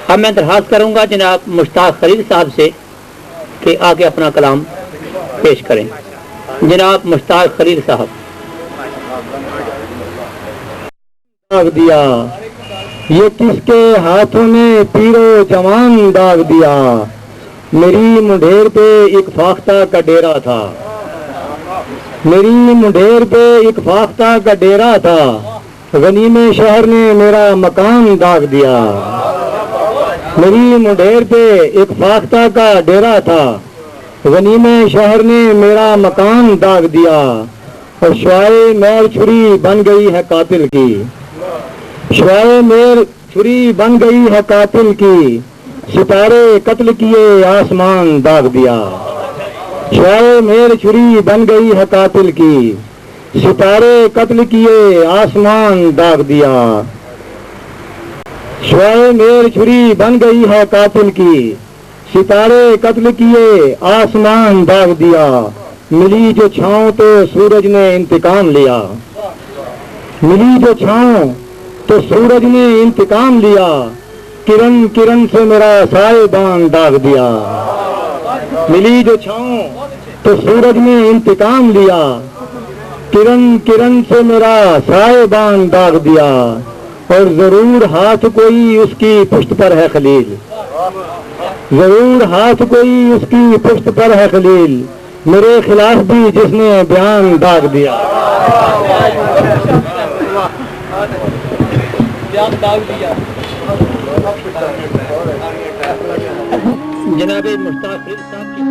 اب میں درخواست کروں گا جناب مشتاق خلیل صاحب سے کہ آگے اپنا کلام پیش کریں. جناب مشتاق خلیل صاحب. داغ دیا یہ کس کے ہاتھوں نے پیرو جوان داغ دیا. میری منڈیر پہ ایک فاختہ کا ڈیرا تھا. میری منڈیر پہ ایک فاختہ کا ڈیرا تھا. غنیم شہر نے میرا مکان داغ دیا. میری منڈیر پہ ایک فاختہ کا ڈیرا تھا. غنیم شہر نے میرا مکان داغ دیا. اور شعائے میر چھری بن گئی ہے قاتل کی. شعائے میر چھری بن گئی ہے قاتل کی. ستارے قتل کیے آسمان داغ دیا. شعائے میر چھری بن گئی ہے قاتل کی. ستارے قتل کیے آسمان داغ دیا. شعائے میر چھری بن گئی ہے قاتل کی. ستارے قتل کیے آسمان داغ دیا. ملی جو چھاؤں تو سورج نے انتقام لیا. ملی جو چھاؤں تو سورج نے انتقام لیا. کرن کرن سے میرا سائے بان داغ دیا. ملی جو چھاؤں تو سورج نے انتقام لیا. کرن کرن سے میرا سائے بان داغ دیا. اور ضرور ہاتھ کوئی اس کی پشت پر ہے خلیل. ضرور ہاتھ کوئی اس کی پشت پر ہے خلیل. میرے خلاف بھی جس نے بیان داغ دیا. جناب مشتاق خلیل صاحب کی